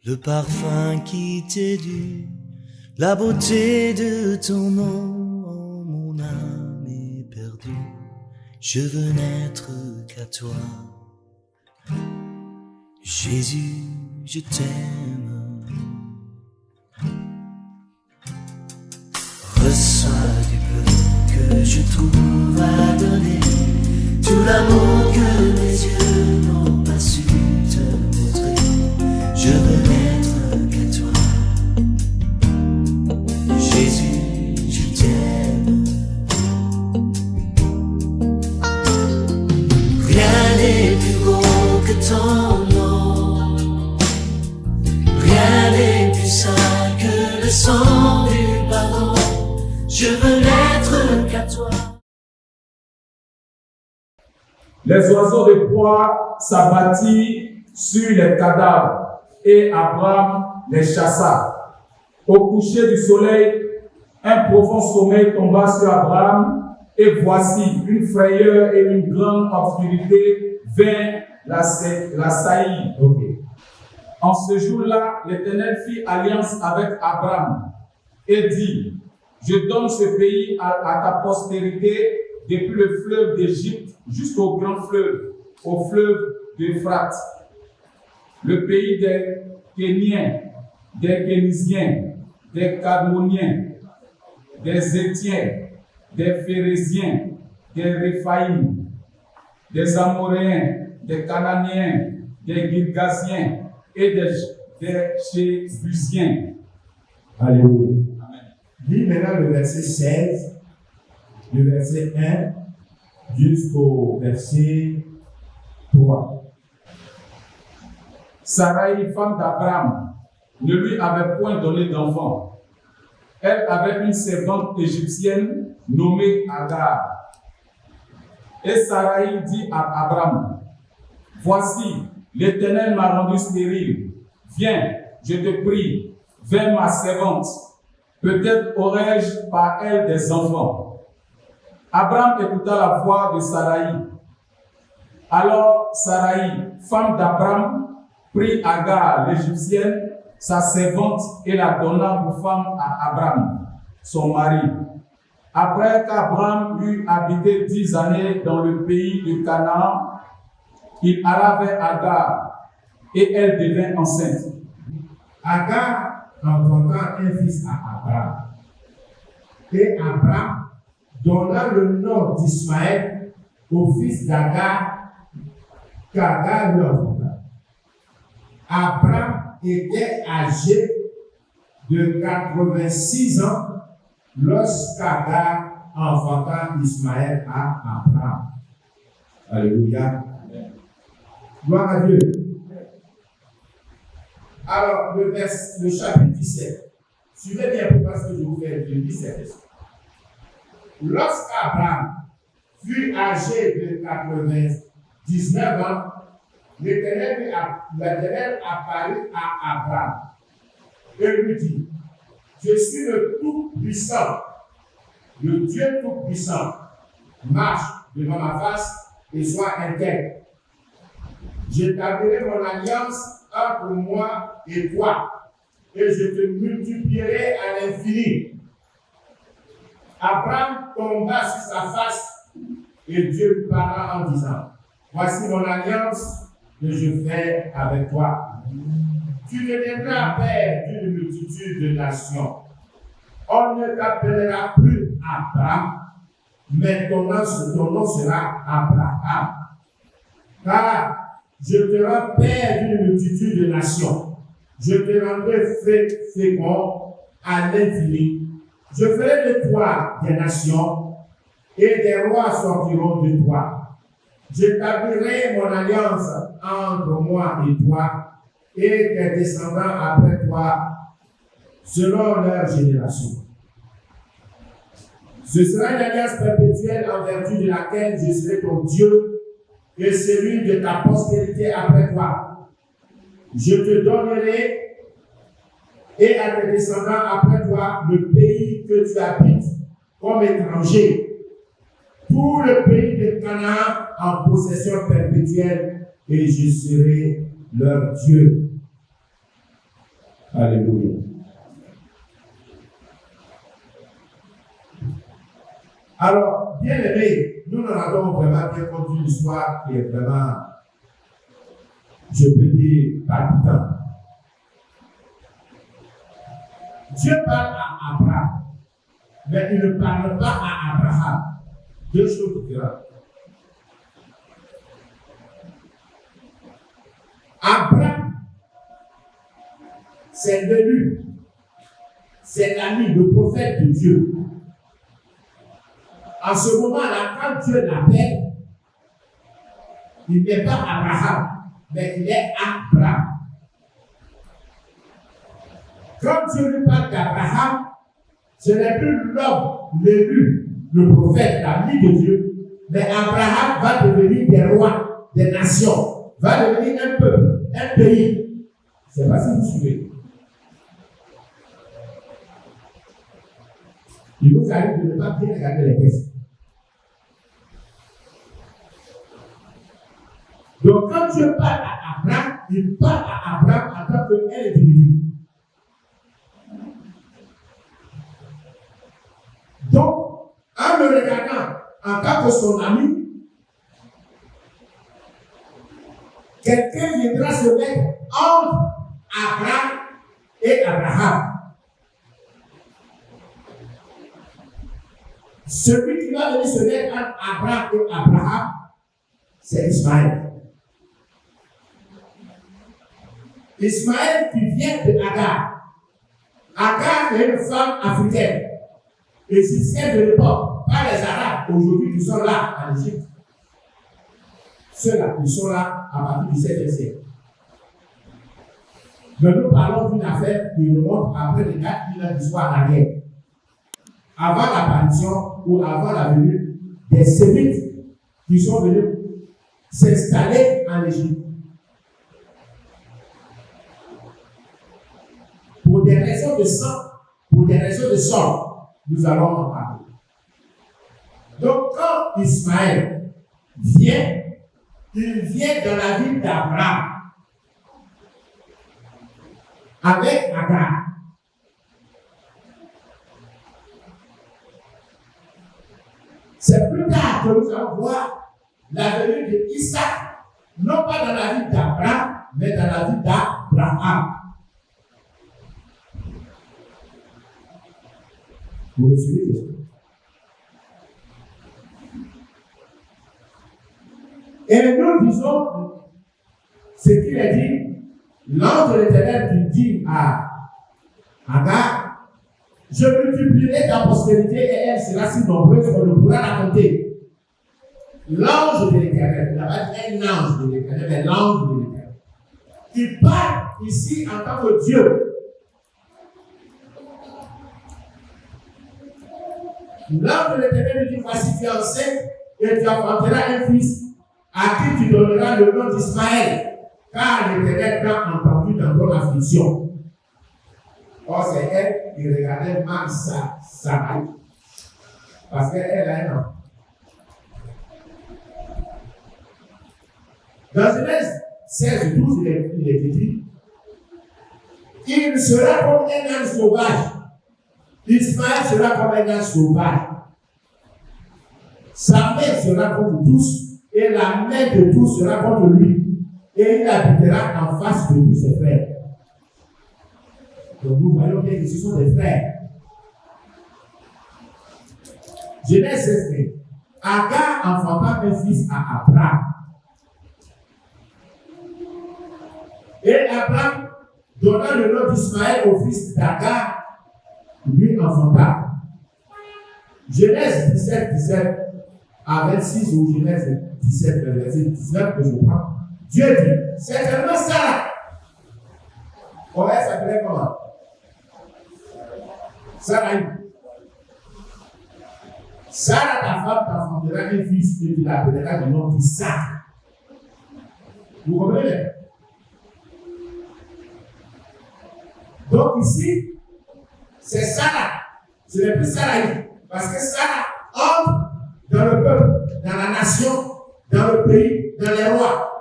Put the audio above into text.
le parfum qui t'est dû, la beauté de ton nom, oh, mon âme est perdue. Je veux n'être qu'à toi. Jésus, je t'aime. Reçois du peu que je trouve à donner, tout l'amour que mes yeux n'ont pas su te montrer. Je veux n'être qu'à toi. Jésus, je t'aime. Rien n'est plus beau que ton nom. Rien n'est plus saint que le sang du pardon. Je veux n'être qu'à toi. Les oiseaux de proie s'abattirent sur les cadavres et Abraham les chassa. Au coucher du soleil, un profond sommeil tomba sur Abraham et voici une frayeur et une grande obscurité vint l'assaillir. En ce jour-là, l'Éternel fit alliance avec Abraham et dit: je donne ce pays à ta postérité depuis le fleuve d'Égypte jusqu'au grand fleuve, au fleuve d'Euphrate. Le pays des Kéniens, des Kénisiens, des Cadmoniens, des Étiens, des Phéréziens, des Réphaïm, des Amoréens, des Cananéens, des Girgasiens et des Jébusiens. Alléluia. Lis maintenant le verset 16, le verset 1 jusqu'au verset 3. Sarai, femme d'Abraham, ne lui avait point donné d'enfant. Elle avait une servante égyptienne nommée Agar. Et Sarai dit à Abraham: voici, l'Éternel m'a rendu stérile. Viens, je te prie, vers ma servante. Peut-être aurais-je par elle des enfants. Abraham écouta la voix de Sarai. Alors Sarai, femme d'Abraham, prit Agar, l'Égyptienne, sa servante, et la donna pour femme à Abraham, son mari. Après qu'Abraham eut habité 10 années dans le pays de Canaan, il alla vers Agar, et elle devint enceinte. Agar enfanta un fils à Abraham. Et Abraham donna le nom d'Ismaël au fils d'Agar qu'Agar lui enfanta. Abraham était âgé de 86 ans lorsqu'Agar enfanta Ismaël à Abraham. Alléluia. Gloire à Dieu. Alors, le chapitre 17. Suivez bien pourquoi ce que je vous fais le 17. Lorsqu'Abraham fut âgé de 99 ans, l'Éternel apparut à Abraham et lui dit: je suis le Tout-Puissant, le Dieu Tout-Puissant. Marche devant ma face et sois intègre. J'établirai mon alliance entre moi et toi, et je te multiplierai à l'infini. Abraham tomba sur sa face, et Dieu lui parla en disant: voici mon alliance que je fais avec toi. Tu deviendras père d'une multitude de nations. On ne t'appellera plus Abraham, mais ton nom sera Abraham. Car je te rends père d'une multitude de nations. Je te rendrai fécond à l'infini. Je ferai de toi des nations, et des rois sortiront de toi. J'établirai mon alliance entre moi et toi, et tes descendants après toi, selon leur génération. Ce sera une alliance perpétuelle en vertu de laquelle je serai ton Dieu et celui de ta postérité après toi. Je te donnerai et à tes descendants après toi le pays que tu habites comme étranger, tout le pays de Canaan en possession perpétuelle, et je serai leur Dieu. Alléluia. Alors, bien aimé, nous en avons vraiment bien compris l'histoire qui est vraiment, je peux dire, palpitante. Dieu parle à Abraham, mais il ne parle pas à Abraham. Deux choses différentes. Abraham, c'est l'élu, c'est l'ami, le prophète de Dieu. En ce moment-là, quand Dieu l'appelle, il n'est pas Abraham, mais il est Abraham. Quand Dieu lui parle d'Abraham, ce n'est plus l'homme, l'élu, le prophète, l'ami de Dieu, mais Abraham va devenir des rois, des nations, va devenir un peuple, un pays. C'est pas si vous suivez. Il vous arrive de ne pas bien regarder les textes. Donc, quand Dieu parle à Abraham, il parle à Abraham en tant qu'individu. Donc, en le regardant en tant que son ami, quelqu'un viendra se mettre entre Abraham et Abraham. Celui qui va venir se mettre entre Abraham et Abraham, c'est Ismaël. Ismaël qui vient de Agar. Agar est une femme africaine, égyptienne de l'époque, pas les Arabes aujourd'hui qui sont là en Égypte. Ceux-là, ils sont là à partir du 7e siècle. Mais nous parlons d'une affaire qui remonte après les 4000 ans d'histoire en arrière. Avant l'apparition ou avant la venue des Sémites qui sont venus s'installer en Égypte. Pour des raisons de sang, pour des raisons de sol, nous allons en parler. Donc, quand Ismaël vient, il vient dans la ville d'Abraham avec Agar. C'est plus tard que nous allons voir la venue de Isaac, non pas dans la ville d'Abraham, mais dans la ville d'Abraham. Vous me suivez? Et nous disons ce qu'il a dit, l'ange de l'Éternel qui dit à Agar, je multiplierai ta postérité et elle sera si nombreuse qu'on ne pourra la compter. L'ange de l'Éternel, il n'a pas dit un ange de l'Éternel, mais l'ange de l'Éternel. Il parle ici en tant que Dieu. L'ange de l'Éternel lui dit, voici tu es enceinte et tu enfanteras un fils à qui tu donneras le nom d'Ismaël, car l'Éternel t'a entendu dans ton affliction. Or, c'est elle qui regardait mal Sarah, parce qu'elle a un an. Dans Genèse 16, 12, il est dit, il sera comme un âne sauvage. Ismaël sera comme un âne sauvage. Sa main sera contre tous, et la main de tous sera contre lui. Et il habitera en face de tous ses frères. Donc nous voyons bien que ce sont des frères. Genèse 16. Agar enfanta un fils à Abraham. Et Abraham donna le nom d'Ismaël au fils d'Agar, lui enfanta. Genèse 17, 17 à 26 ou Genèse 17, verset 19 que je prends. Dieu dit, certainement Sarah. On va s'appeler comment? Sarah. Sarah, ta femme, t'enfantera un fils et tu l'appelleras du nom d'Isaac. Vous comprenez? Donc ici, c'est Sarah. Ce n'est plus Sarah. Parce que Sarah entre dans le peuple, dans la nation, dans le pays, dans les rois.